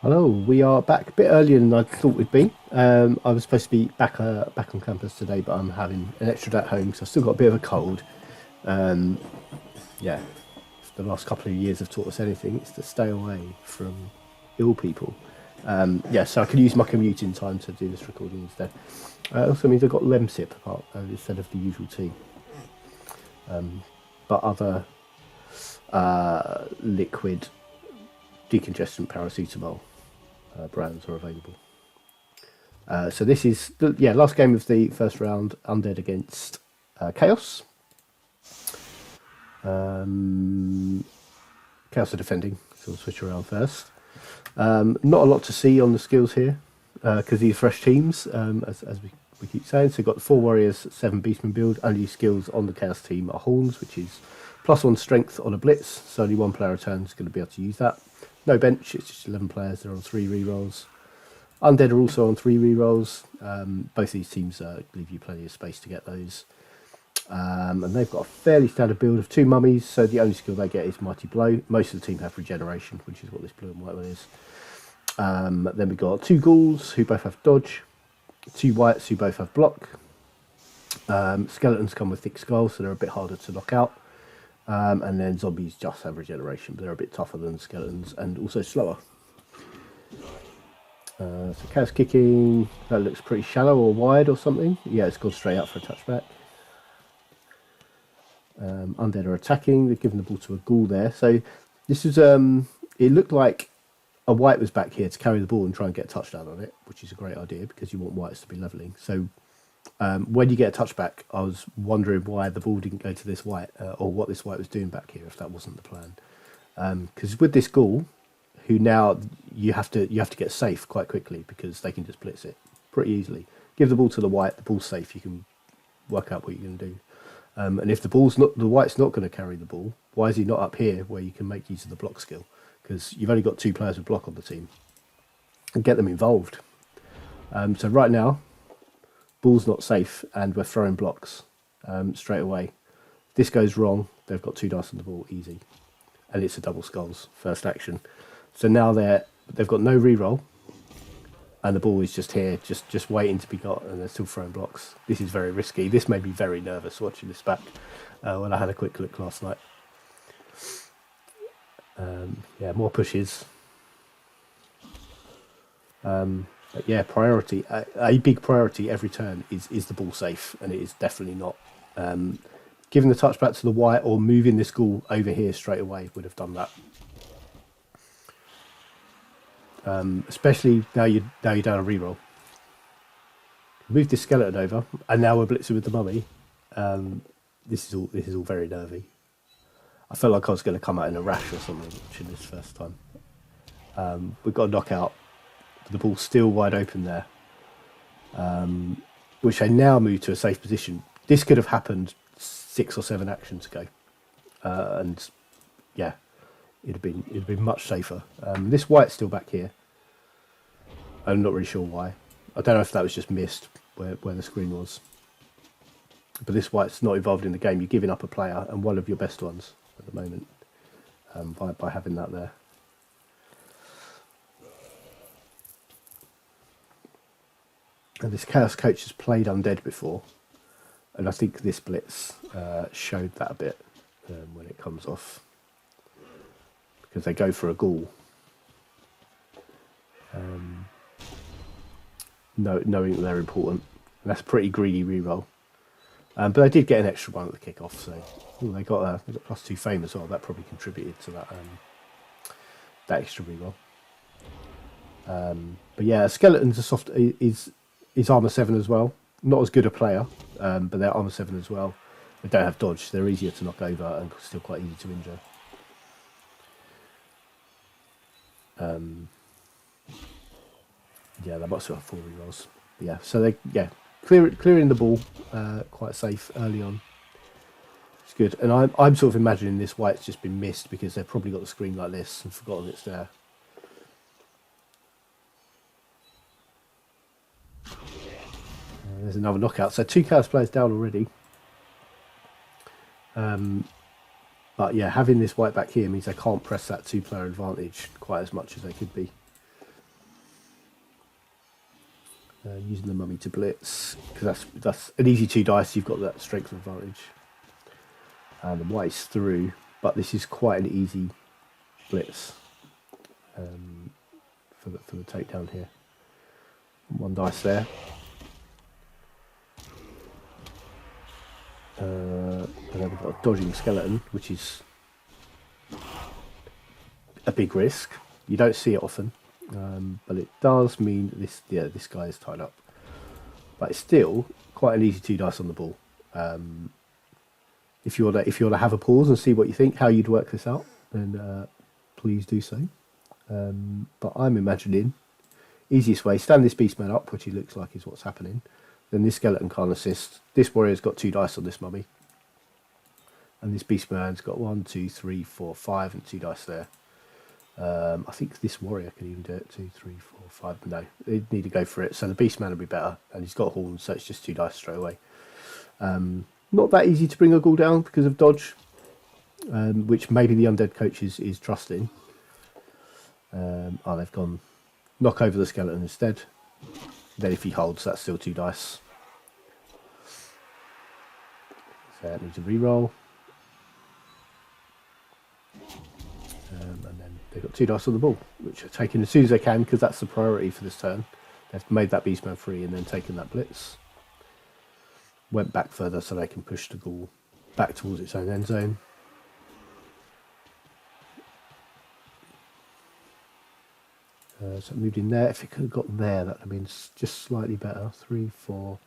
Hello, we are back a bit earlier than I thought we'd be. I was supposed to be back on campus today, but I'm having an extra day at home, so I've still got a bit of a cold. Um, yeah, if the last couple of years have taught us anything, it's to stay away from ill people. Yeah, so I can use my commuting time to do this recording instead. It also means I've got Lemsip apart, instead of the usual tea. But other liquid decongestant paracetamol brands are available. So this is the last game of the first round. Undead against Chaos. Chaos are defending, so we'll switch around first. Not a lot to see on the skills here because these fresh teams, as we keep saying. So you've got the 4 warriors, 7 beastmen build. Only skills on the Chaos team are horns, which is +1 strength on a blitz. So only one player a turn is going to be able to use that. No bench, it's just 11 players. They're on 3 rerolls. Undead are also on 3 rerolls. Both these teams leave you plenty of space to get those. And they've got a fairly standard build of 2 mummies, so the only skill they get is Mighty Blow. Most of the team have regeneration, which is what this blue and white one is. Then we've got 2 ghouls who both have dodge, 2 whites who both have block. Skeletons come with thick skulls, so they're a bit harder to knock out. And then zombies just have regeneration, but they're a bit tougher than skeletons and also slower. So Chaos kicking, that looks pretty shallow or wide or something. Yeah, it's gone straight out for a touchback. Undead are attacking, they've given the ball to a ghoul there. So this is, it looked like a white was back here to carry the ball and try and get a touchdown on it, which is a great idea because you want whites to be levelling. So when you get a touchback, I was wondering why the ball didn't go to this white or what this white was doing back here if that wasn't the plan. Because with this ghoul, who now you have to get safe quite quickly because they can just blitz it pretty easily. Give the ball to the white, the ball's safe. You can work out what you're going to do. And if the white's not going to carry the ball, why is he not up here where you can make use of the block skill? Because you've only got 2 players with block on the team, and get them involved. So right now, ball's not safe, and we're throwing blocks straight away. If this goes wrong, they've got 2 dice on the ball, easy, and it's a double skulls first action. So now they've got no reroll, and the ball is just here, just waiting to be got, and they're still throwing blocks. This is very risky. This made me very nervous watching this back when I had a quick look last night. Yeah, more pushes. But yeah, priority. A big priority every turn is the ball safe, and it is definitely not. Giving the touchback to the white or moving this ghoul over here straight away would have done that. Especially now you're down a reroll. Move this skeleton over, and now we're blitzing with the mummy. This is all very nervy. I felt like I was going to come out in a rash or something watching this first time. We've got a knockout, but the ball's still wide open there, which I now move to a safe position. This could have happened 6 or 7 actions ago, and yeah, it'd have been much safer. This white's still back here. I'm not really sure why. I don't know if that was just missed where the screen was. But this white's not involved in the game. You're giving up a player and one of your best ones at the moment by having that there. And this Chaos coach has played Undead before, and I think this blitz showed that a bit when it comes off, because they go for a ghoul, knowing that they're important. And that's a pretty greedy reroll. But they did get an extra one at the kickoff, so they got +2 fame as well. That probably contributed to that extra reroll. But yeah, skeletons are soft. Is armor 7 as well. Not as good a player, but they're armor 7 as well. They don't have dodge. They're easier to knock over and still quite easy to injure. Yeah, they must have 4 rerolls. Yeah, so clearing the ball quite safe early on. It's good, and I'm sort of imagining this white's just been missed because they've probably got the screen like this and forgotten it's there. There's another knockout. So 2 Chaos players down already. But yeah, having this white back here means they can't press that 2-player advantage quite as much as they could be. Using the mummy to blitz, because that's an easy 2 dice. You've got that strength advantage. And the white's through, but this is quite an easy blitz for the takedown here. 1 dice there. And then we've got a dodging skeleton, which is a big risk. You don't see it often, but it does mean that this guy is tied up. But it's still quite an easy 2 dice on the ball. If you want to have a pause and see what you think, how you'd work this out, then please do so. But I'm imagining easiest way: stand this beastman up, which he looks like is what's happening. Then this skeleton can't assist. This warrior's got 2 dice on this mummy. And this beastman's got 1, 2, 3, 4, 5 and 2 dice there. I think this warrior can even do it. 2, 3, 4, 5. No, they need to go for it. So the beastman will be better. And he's got horns, so it's just 2 dice straight away. Not that easy to bring a ghoul down because of dodge, which maybe the undead coach is trusting. They've gone knock over the skeleton instead. Then if he holds, that's still 2 dice. So it needs a reroll. And then they've got 2 dice on the ball, which are taken as soon as they can, because that's the priority for this turn. They've made that beastman free and then taken that blitz. Went back further so they can push the ghoul back towards its own end zone. So it moved in there. If it could have got there, that would have been just slightly better. 3, 4,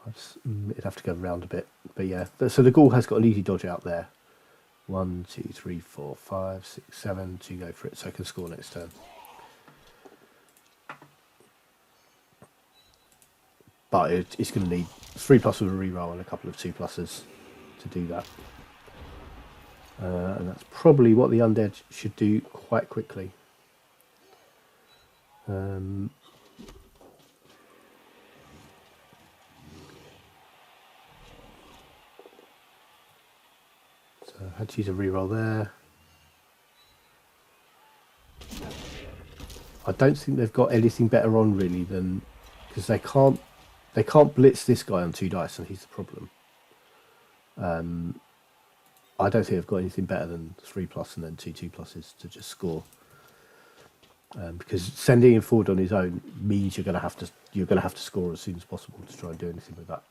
5. It'd have to go around a bit. But yeah, so the ghoul has got an easy dodge out there. 1, 2, 3, 4, 5, 6, 7 to go for it, so it can score next turn. But it's going to need 3+ with a reroll and a couple of 2+ to do that. And that's probably what the undead should do quite quickly. So I had to use a reroll there. I don't think they've got anything better on really than, because they can't blitz this guy on 2 dice, and he's the problem. I don't think they've got anything better than 3+ and then 2 2+ to just score. Because sending him forward on his own means you're going to have to score as soon as possible to try and do anything with that.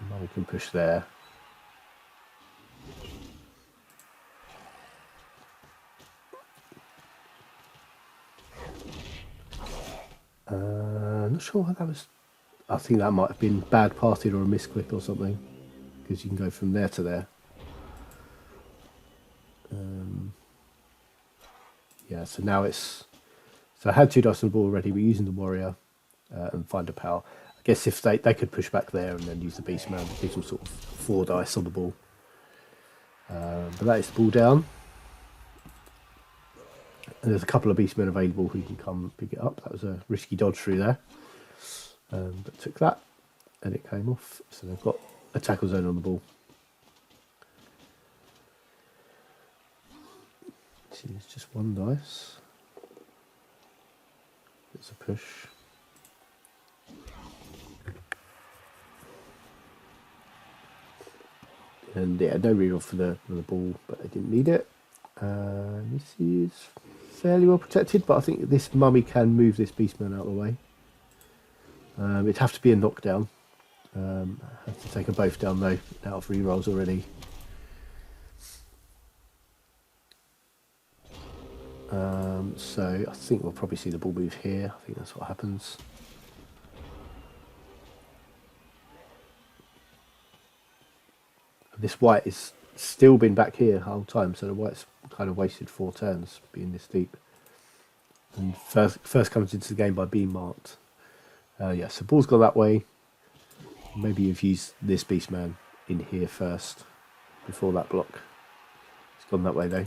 Now we can push there. Not sure what that was. I think that might have been bad parted or a misclick or something, because you can go from there to there. Yeah, so now so I had 2 dice on the ball already. We're using the warrior and find a power. I guess if they could push back there and then use the beastman, it gives them sort of 4 dice on the ball. But that is the ball down. And there's a couple of beastmen available who can come pick it up. That was a risky dodge through there. But took that and it came off. So they've got a tackle zone on the ball. It's just 1 dice. It's a push. And yeah, no reroll for the ball, but they didn't need it. This is fairly well protected, but I think this mummy can move this beastman out of the way. It'd have to be a knockdown. Have to take them both down though, out of rerolls already. So I think we'll probably see the ball move here. I think that's what happens. This white is still been back here the whole time, so the white's kind of wasted 4 turns being this deep. And first comes into the game by being marked. Yeah, so ball's gone that way. Maybe you've used this beastman in here first before that block. It's gone that way though.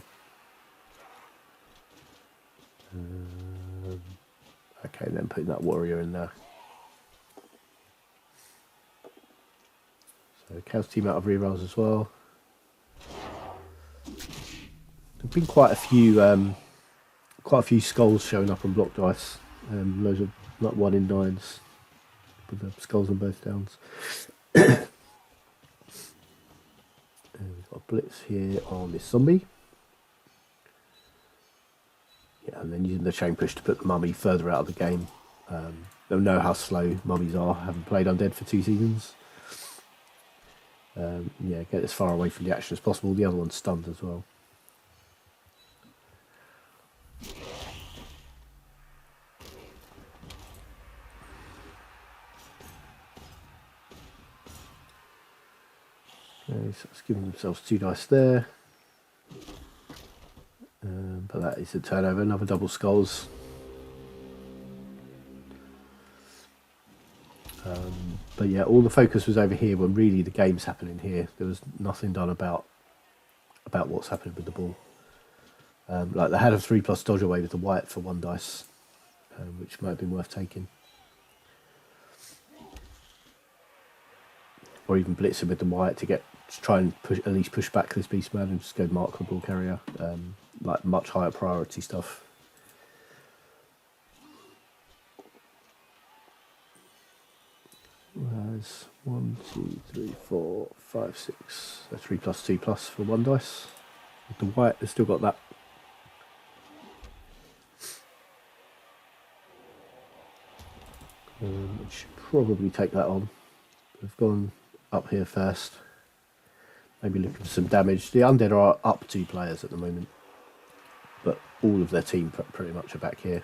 Okay, then putting that warrior in there. So Cal's team out of rerolls as well. There've been quite a few quite a few skulls showing up on block dice. Loads of like 1 in 9s with the skulls on both downs. And we've got a blitz here on this zombie. Yeah, and then using the chain push to put the mummy further out of the game. They'll know how slow mummies are, having played Undead for 2 seasons. Yeah, get as far away from the action as possible. The other one's stunned as well. Okay, so it's giving themselves 2 dice there. But that is a turnover, another double skulls. But yeah, all the focus was over here when really the game's happening here. There was nothing done about what's happening with the ball. Like they had a 3+ dodge away with the white for 1 dice, which might have been worth taking. Or even blitzing with the white to try and at least push back this beastman and just go mark the ball carrier. Like much higher priority stuff. There's 1, 2, 3, 4, 5, 6. So 3+, 2+ for 1 dice. With the white, they've still got that. We should probably take that on. We've gone up here first. Maybe looking for some damage. The Undead are up 2 players at the moment, but all of their team pretty much are back here.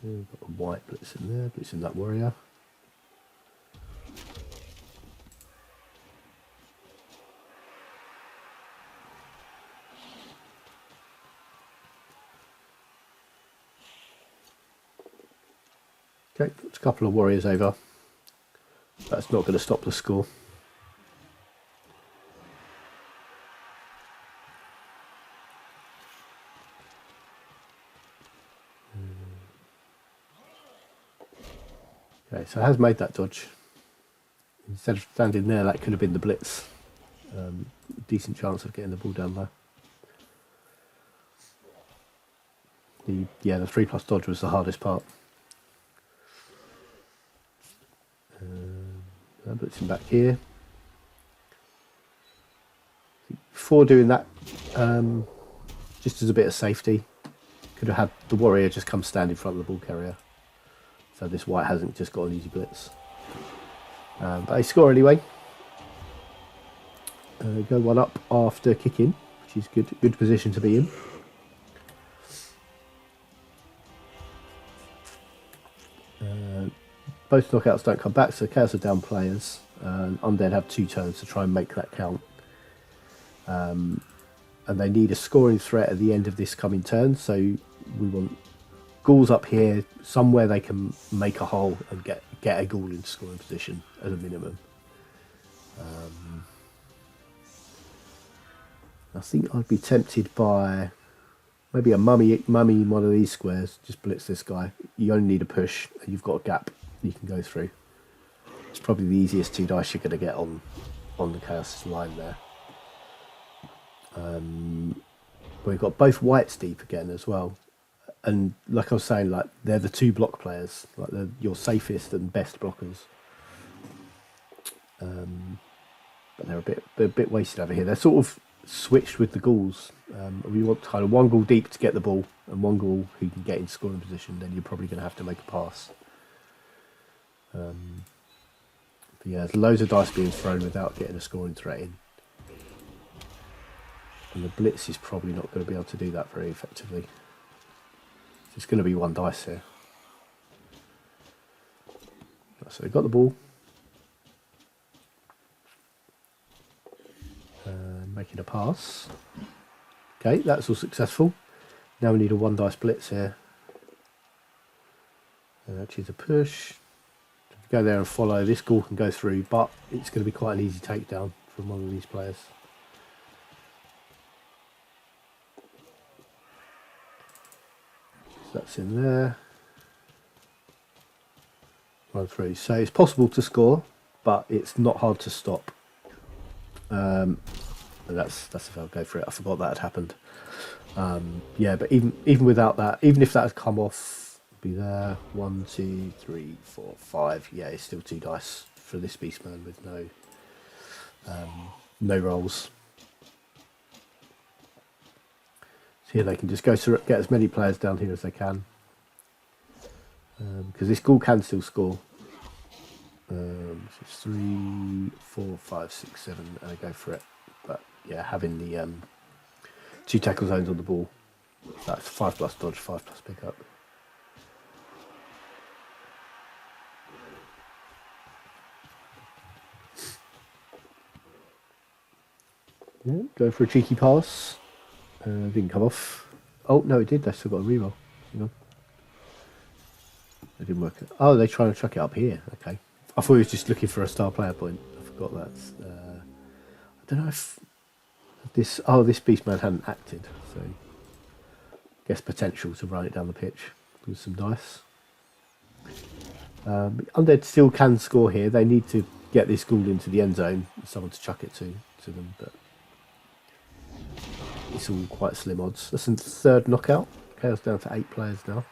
We've got a white blitz in there, blitz in that warrior. Okay, puts a couple of warriors over. That's not going to stop the score. Okay, so it has made that dodge. Instead of standing there, that could have been the blitz. Decent chance of getting the ball down there. The 3+ dodge was the hardest part. Blitzing back here. Before doing that, just as a bit of safety, could have had the warrior just come stand in front of the ball carrier. So this white hasn't just got an easy blitz. But they score anyway. Go 1 up after kicking, which is good. Good position to be in. Both knockouts don't come back, so Chaos are down players. Undead have 2 turns to try and make that count. And they need a scoring threat at the end of this coming turn, so we want ghouls up here, somewhere they can make a hole and get a ghoul into scoring position at a minimum. I think I'd be tempted by maybe a mummy in one of these squares. Just blitz this guy. You only need a push, and you've got a gap you can go through. It's probably the easiest 2 dice you're going to get on the Chaos line there. We've got both whites deep again as well. And like I was saying, like they're the 2 block players, like they're your safest and best blockers. But they're a bit wasted over here. They're sort of switched with the ghouls. We want kind of 1 ghoul deep to get the ball and 1 ghoul who can get in scoring position. Then you're probably going to have to make a pass. But yeah, there's loads of dice being thrown without getting a scoring threat in. And the blitz is probably not going to be able to do that very effectively. It's going to be 1 dice here. So we've got the ball. Making a pass. Okay, that's all successful. Now we need a 1 dice blitz here. Choose a push. Go there and follow. This ghoul can go through, but it's going to be quite an easy takedown from one of these players. So that's in there. 1 through. So it's possible to score, but it's not hard to stop. And that's if I'll go for it. I forgot that had happened. Yeah, but even without that, even if that had come off, be there. 1, 2, 3, 4, 5. Yeah, it's still 2 dice for this beastman with no rolls. So here they can just go to get as many players down here as they can, because this ghoul can still score. So it's 3, 4, 5, 6, 7, and I go for it. But yeah, having the 2 tackle zones on the ball, that's 5 plus dodge, 5 plus pickup. Yeah, go for a cheeky pass. Didn't come off. Oh no, it did. They still got a reroll. Hang on. It didn't work. Oh, they're trying to chuck it up here. Okay. I thought he was just looking for a star player point. I forgot that. I don't know if this. Oh, this beastman hadn't acted, so I guess potential to run it down the pitch with some dice. Undead still can score here. They need to get this ghoul into the end zone. Someone to chuck it to them, but it's all quite slim odds. That's a 3rd knockout. Chaos down to 8 players now.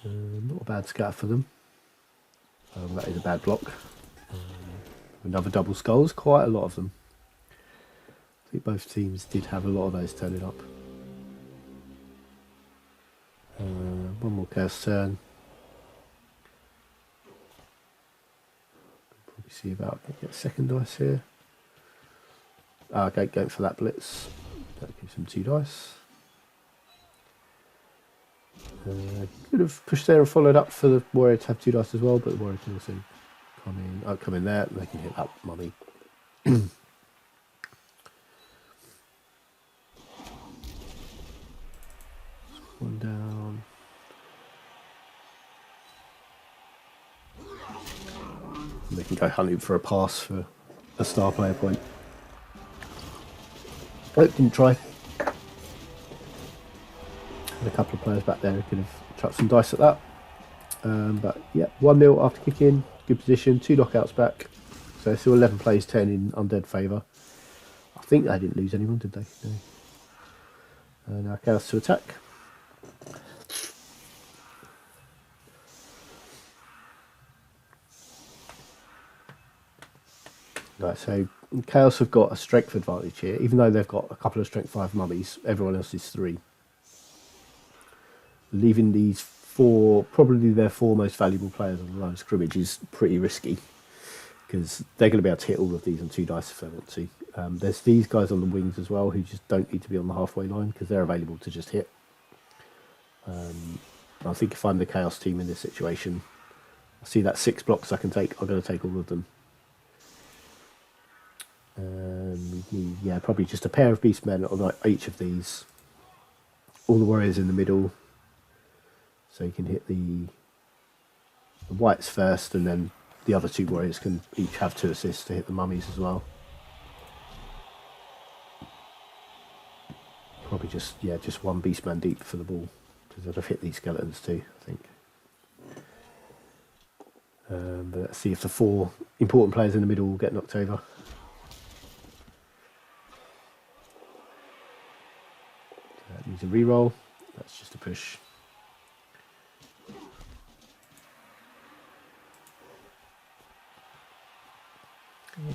Not a bad scatter for them. That is a bad block. Another double skulls, quite a lot of them. I think both teams did have a lot of those turning up. One more chaos turn. Probably see about get 2nd dice here. Okay, going for that blitz. That gives them 2 dice. Could have pushed there and followed up for the warrior to have 2 dice as well, but the warrior can also come in there, and they can hit that mummy. One down. And they can go hunting for a pass for a star player point. Oh, didn't try. A couple of players back there who could have chucked some dice at that. But yeah, 1-0 after kick-in, good position, 2 knockouts back. So still 11 plays, 10 in Undead favour. I think they didn't lose anyone, did they? No. Now Chaos to attack. Right, so Chaos have got a strength advantage here, even though they've got a couple of strength 5 mummies, everyone else is 3. Leaving these 4, probably their 4 most valuable players on the line of scrimmage is pretty risky, because they're going to be able to hit all of these on 2 dice if they want to. There's these guys on the wings as well who just don't need to be on the halfway line because they're available to just hit. I think if I'm the Chaos team in this situation, I see that 6 blocks I can take, I'm going to take all of them. Yeah, probably just a pair of beastmen on each of these. All the warriors in the middle, so you can hit the whites first, and then the other 2 warriors can each have 2 assists to hit the mummies as well. Probably just 1 beastman deep for the ball, because they'd have hit these skeletons too, I think. But let's see if the 4 important players in the middle will get knocked over. That needs a reroll. That's just a push.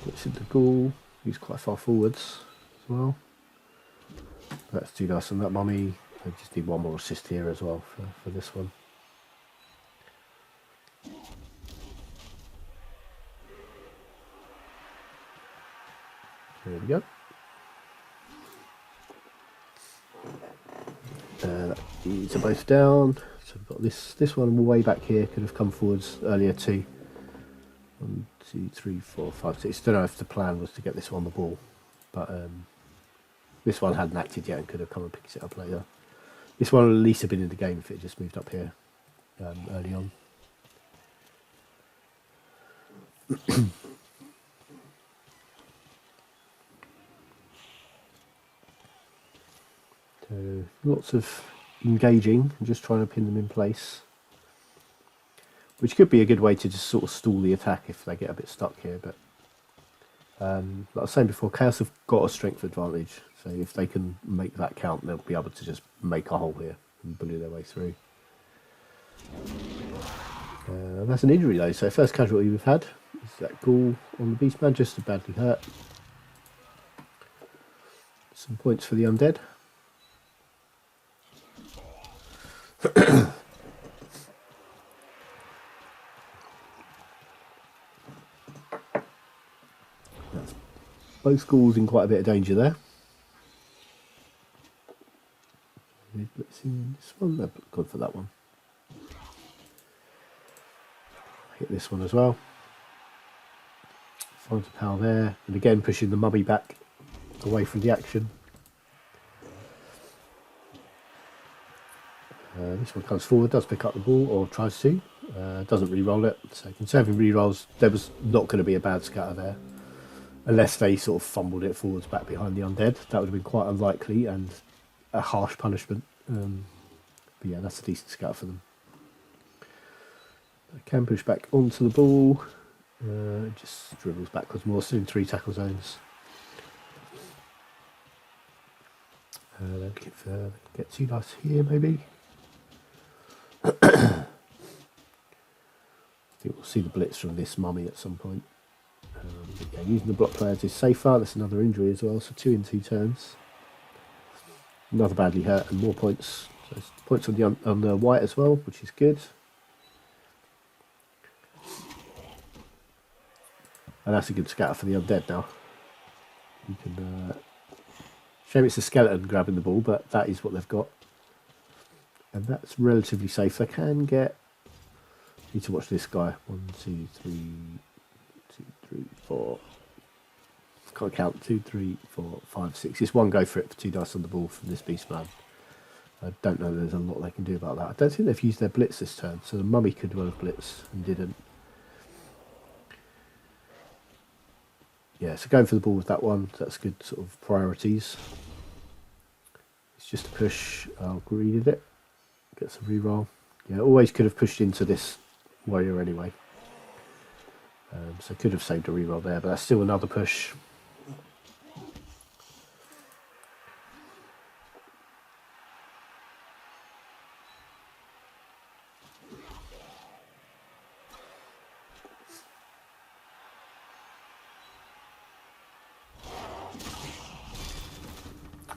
Gets into ghoul. He's quite far forwards as well. That's 2 dice on that mummy. I just need 1 more assist here as well for this one. There we go. These are both down. So we've got this one way back here. Could have come forwards earlier too. 1, 2, 3, 4, 5, 6. Don't know if the plan was to get this one on the ball, but this one hadn't acted yet and could have come and picked it up later. This one would at least have been in the game if it just moved up here early on. So lots of engaging and just trying to pin them in place. which could be a good way to just sort of stall the attack if they get a bit stuck here. But like I was saying before, Chaos have got a strength advantage, so if they can make that count, they'll be able to just make a hole here and bully their way through. That's an injury though, so first casualty we've had is that ghoul on the Beastman, just badly hurt. Some points for the Undead. That's both ghouls in quite a bit of danger there. Let's see this one. No, good for that one. Hit this one as well. Finds a power there, and again pushing the mummy back away from the action. This one comes forward, does pick up the ball, or tries to. Doesn't re-roll it, so conserving re-rolls. There was not going to be a bad scatter there, unless they sort of fumbled it forwards back behind the Undead. That would have been quite unlikely and a harsh punishment. But yeah, that's a decent scatter for them. I can push back onto the ball. Just dribbles backwards more, soon 3 tackle zones. Get 2 dice here maybe. I think we'll see the blitz from this mummy at some point. Yeah, using the block players is safer. That's another injury as well, so 2 in 2 turns. Another badly hurt and more points. So it's points on the white as well, which is good. And that's a good scatter for the Undead now. You can shame it's a skeleton grabbing the ball, but that is what they've got. And that's relatively safe. They can get... Need to watch this guy. 1, 2, 3... 2, 3, 4... Can't count. 2, 3, 4, 5, 6. Just one go for it for 2 dice on the ball from this Beastman. I don't know there's a lot they can do about that. I don't think they've used their blitz this turn, so the mummy could well have blitzed and didn't. Yeah, so going for the ball with that one, that's good sort of priorities. It's just a push. Oh, greeted it. Gets a reroll. Yeah, always could have pushed into this warrior anyway. So could have saved a reroll there, but that's still another push.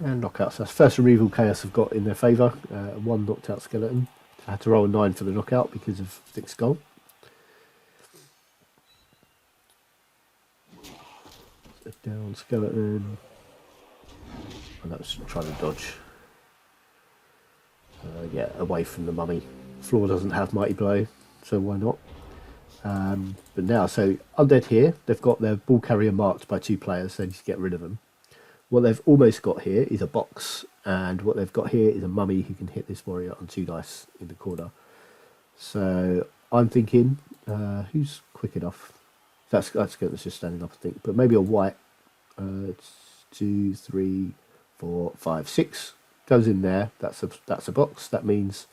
And knockouts. That's first removal Chaos have got in their favour. 1 knocked out skeleton. I had to roll a 9 for the knockout because of thick skull. Step down skeleton. And that was trying to dodge. Yeah, away from the mummy. Floor doesn't have mighty blow, so why not? But now, so Undead here, they've got their ball carrier marked by 2 players, so they need to get rid of them. What they've almost got here is a box, and what they've got here is a mummy who can hit this warrior on 2 dice in the corner. So I'm thinking, who's quick enough? That's good. That's just standing up, I think. But maybe a white. It's 2, 3, 4, 5, 6 goes in there. That's a box. That means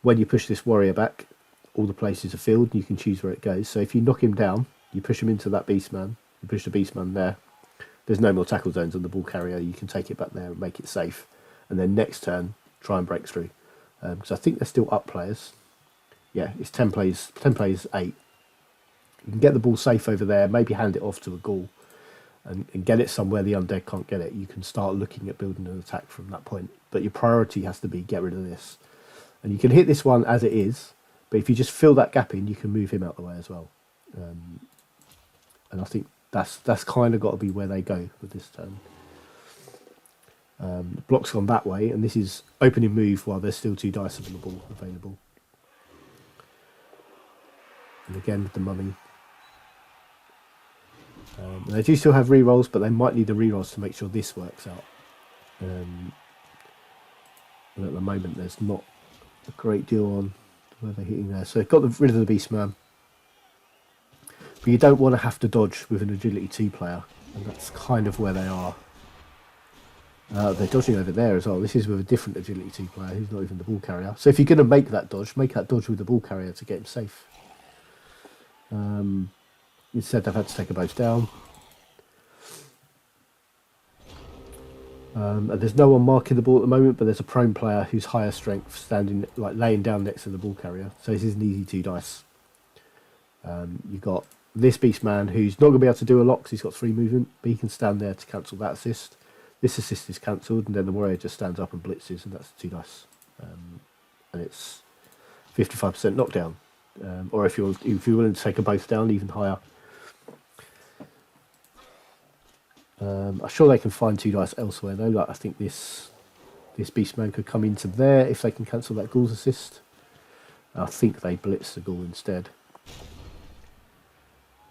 when you push this warrior back, all the places are filled, and you can choose where it goes. So if you knock him down, you push him into that Beastman. You push the Beastman there. There's no more tackle zones on the ball carrier. You can take it back there and make it safe. And then next turn, try and break through. Because I think they're still up players. Yeah, it's 10 plays 8. You can get the ball safe over there, maybe hand it off to a ghoul and get it somewhere the Undead can't get it. You can start looking at building an attack from that point. But your priority has to be get rid of this. And you can hit this one as it is, but if you just fill that gap in, you can move him out the way as well. And I think that's kind of got to be where they go with this turn. The block's gone that way, and this is opening move while there's still 2 dice available. And again with the mummy. They do still have rerolls, but they might need the rerolls to make sure this works out. And at the moment, there's not a great deal on where they're hitting there. So they've got rid of the Beastman. But you don't want to have to dodge with an agility 2 player, and that's kind of where they are. They're dodging over there as well. This is with a different agility 2 player who's not even the ball carrier. So if you're going to make that dodge with the ball carrier to get him safe. Instead, they've had to take a both down. And there's no one marking the ball at the moment, but there's a prone player who's higher strength standing, like laying down next to the ball carrier. So this is an easy 2 dice. You've got this beast man who's not going to be able to do a lot because he's got 3 movement, but he can stand there to cancel that assist. This assist is cancelled, and then the warrior just stands up and blitzes, and that's 2 dice. And it's 55% knockdown. Or if you're willing to take a both down, even higher. I'm sure they can find 2 dice elsewhere though. Like I think this beastman could come into there if they can cancel that ghoul's assist. I think they blitz the ghoul instead.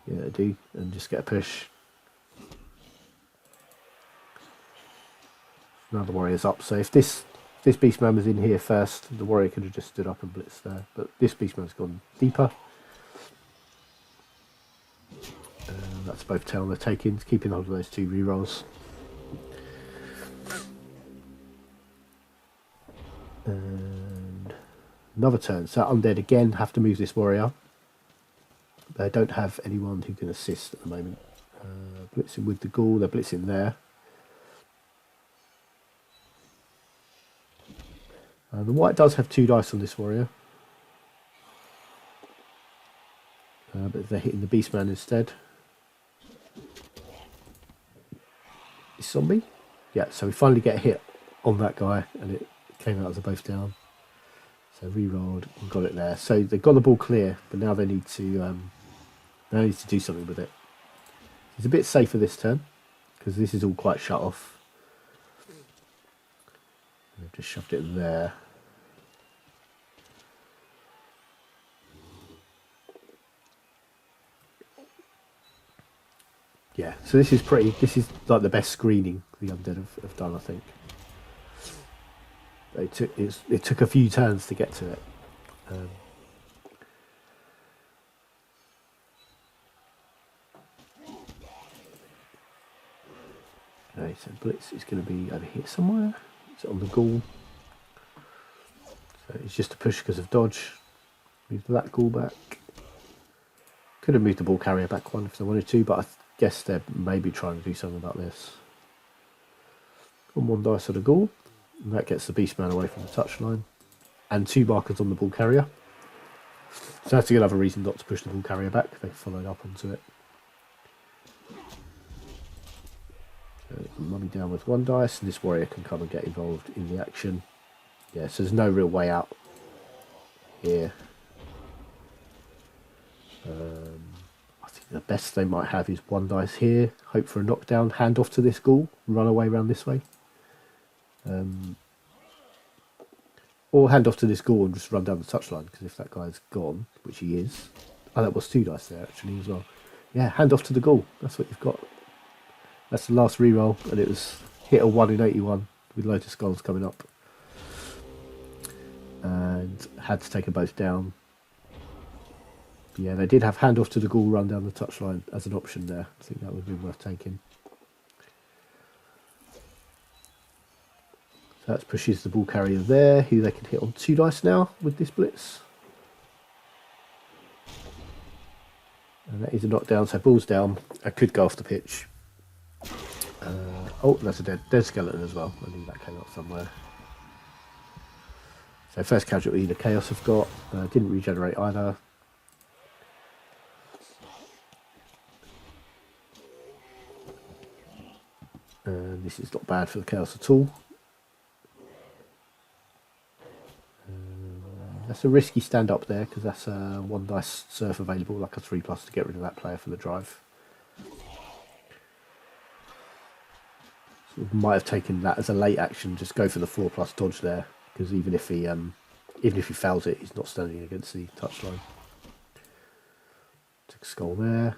Yeah, they do, and just get a push. Now the warrior's up. So if this beastman was in here first, the warrior could have just stood up and blitzed there. But this beastman's gone deeper. That's both tail they're taking, keeping hold of those 2 rerolls. And another turn. So Undead again have to move this warrior. They don't have anyone who can assist at the moment. Blitzing with the ghoul, they're blitzing there. The white does have 2 dice on this warrior. But they're hitting the beastman instead. Is zombie? Yeah, so we finally get a hit on that guy, and it came out as a both down. So re-rolled and got it there. So they've got the ball clear, but now they need to do something with it. It's a bit safer this turn because this is all quite shut off. And they've just shoved it there. Yeah, so this is like the best screening the Undead have done, I think. It took a few turns to get to it. Okay, so Blitz is going to be over here somewhere. Is it on the ghoul? So it's just a push because of dodge. Move that ghoul back. Could have moved the ball carrier back 1 if they wanted to, but I guess they're maybe trying to do something about this. On 1 dice of the ghoul, and that gets the beastman away from the touchline. And 2 markers on the ball carrier. So that's another reason not to push the ball carrier back. They followed up onto it. So mummy down with 1 dice, and this warrior can come and get involved in the action. Yeah, so there's no real way out here. I think the best they might have is 1 dice here, hope for a knockdown, hand off to this ghoul, run away round this way. Or hand off to this ghoul and just run down the touchline, because if that guy's gone, which he is... Oh, that was 2 dice there actually as well. Yeah, hand off to the ghoul, that's what you've got. That's the last reroll, and it was hit a 1 in 81 with loads of skulls coming up. And had to take them both down. But yeah, they did have hand off to the ghoul, run down the touchline as an option there. I think that would have been worth taking. So that pushes the ball carrier there, who they can hit on 2 dice now with this blitz. And that is a knockdown, so ball's down. I could go off the pitch. Oh, that's a dead skeleton as well. I knew that came up somewhere. So first casualty the Chaos have got. Didn't regenerate either. And this is not bad for the Chaos at all. That's a risky stand up there because that's a 1 dice surf available, like a 3+ to get rid of that player for the drive. So might have taken that as a late action, just go for the 4+ dodge there, because even if he fouls it, he's not standing against the touchline. Took a skull there.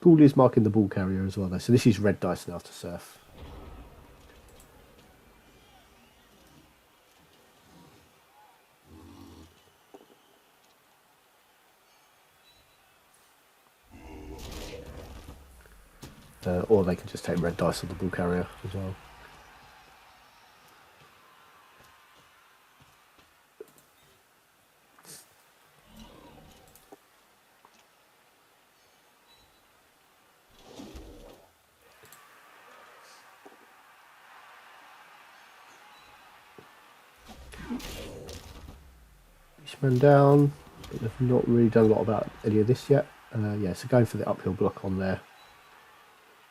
Ghoul is marking the ball carrier as well though, so this is red dice now to surf. Or they can just take red dice on the ball carrier as well. Beastman down. But they've not really done a lot about any of this yet. Yeah, so going for the uphill block on there.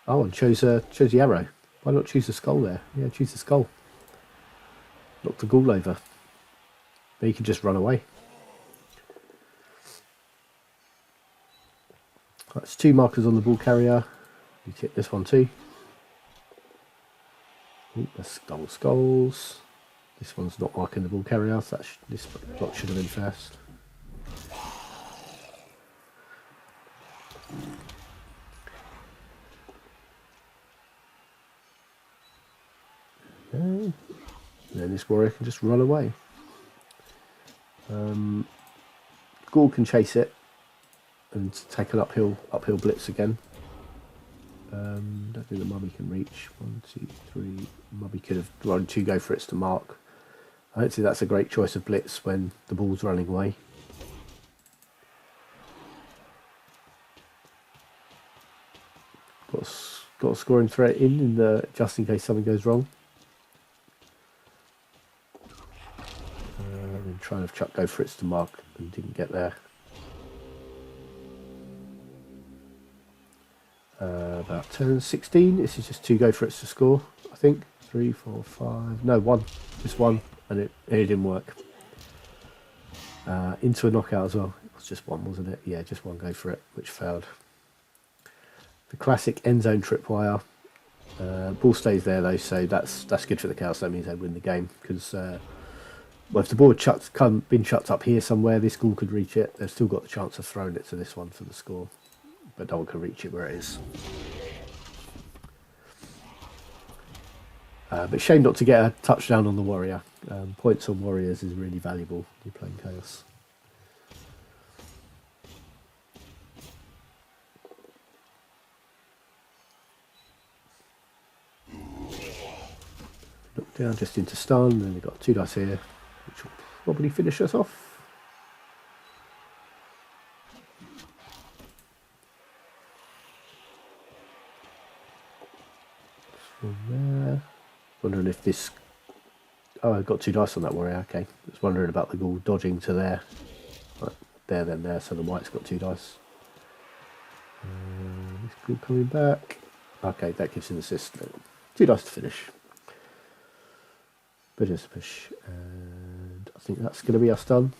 Oh, and chose the arrow. Why not choose the skull there? Yeah, choose the skull. Knock the ghoul over. Then you can just run away. That's 2 markers on the ball carrier. You hit this one too. Ooh, that's double skulls. This one's not marking the ball carrier, so this block should have been first. Okay. And then this warrior can just run away. Ghoul can chase it and take an uphill blitz again. Don't think the mummy can reach. 1, 2, 3. Mummy could have run 2 go for it to mark. I don't think that's a great choice of blitz when the ball's running away. Got a scoring threat in the just in case something goes wrong. And then trying to chuck go for it to mark and didn't get there. About turn 16. This is just 2 go for it to score. I think 3, 4, 5. No, 1. Just 1, and it didn't work. Into a knockout as well. It was just 1, wasn't it? Yeah, just 1 go for it, which failed. The classic end zone tripwire. Ball stays there though, so that's good for the Chaos. That means they win the game because well, if the ball had been chucked up here somewhere, this Ghoul could reach it. They've still got the chance of throwing it to this one for the score, but no one can reach it where it is. But shame not to get a touchdown on the warrior. Points on warriors is really valuable when you're playing Chaos. Knock down just into stun, and they've got 2 dice here, which will probably finish us off. From there. Wondering if this... Oh, I've got 2 dice on that warrior, okay. Just wondering about the Ghoul dodging to there. Right, there, then there, so the white's got 2 dice. This Ghoul coming back. Okay, that gives him assist. 2 dice to finish. But just a push. And I think that's going to be us done.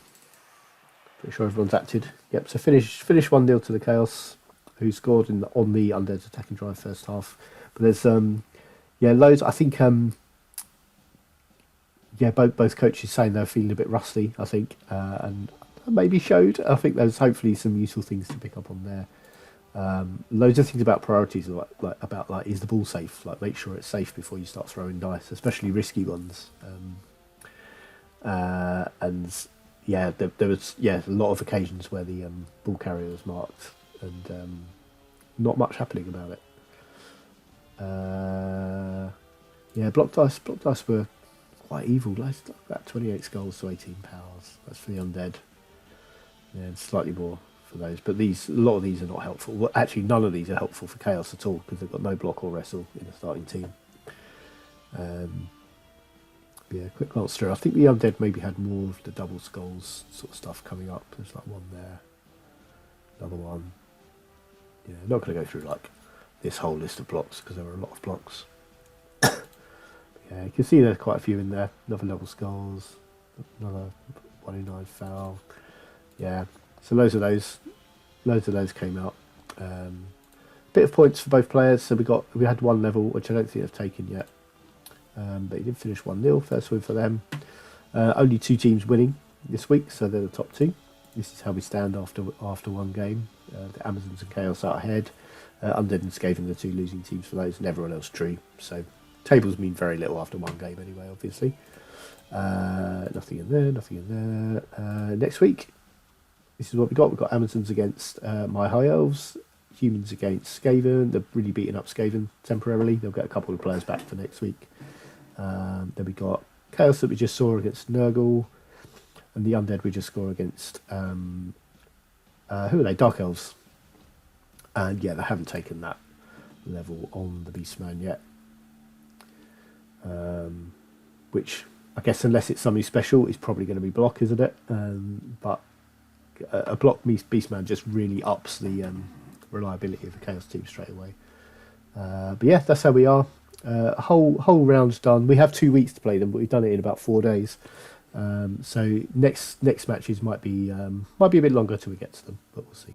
Pretty sure everyone's acted. Yep, so finish 1-0 to the Chaos, who scored on the Undead's attacking drive first half. But there's... yeah, loads. I think, yeah, both coaches saying they're feeling a bit rusty, I think, and maybe showed. I think there's hopefully some useful things to pick up on there. Loads of things about priorities, like is the ball safe? Like, make sure it's safe before you start throwing dice, especially risky ones. And yeah, there was a lot of occasions where the ball carrier was marked, and not much happening about it. Yeah, block dice were quite evil. About 28 skulls to 18 powers. That's for the Undead. Yeah, and slightly more for those. But a lot of these are not helpful. Well, actually, none of these are helpful for Chaos at all because they've got no block or wrestle in the starting team. Yeah, quick glance through. I think the Undead maybe had more of the double skulls sort of stuff coming up. There's like one there, another one. Yeah, not going to go through like this whole list of blocks because there were a lot of blocks. Yeah, you can see there's quite a few in there. Another double skulls, another 109 foul. Yeah, so loads of those came out. Bit of points for both players. So we had 1 level, which I don't think they've taken yet. But he did finish 1-0, first win for them. Only 2 teams winning this week, so they're the top 2. This is how we stand after 1 game. The Amazons and Chaos out ahead. Undead and Skaven, the 2 losing teams for those, and everyone else drew. So tables mean very little after 1 game anyway, obviously. Nothing in there. Next week, this is what we got. We've got Amazons against My High Elves, Humans against Skaven. They're really beating up Skaven temporarily. They'll get a couple of players back for next week. Then we got Chaos that we just saw against Nurgle, and the Undead we just saw against who are they? Dark Elves. And yeah, they haven't taken that level on the Beastman yet, which I guess unless it's something special, it's probably going to be block, isn't it? But a block Beastman just really ups the reliability of the Chaos team straight away. But yeah, that's how we are. Whole round's done. We have 2 weeks to play them, but we've done it in about 4 days. So next matches might be a bit longer till we get to them, but we'll see.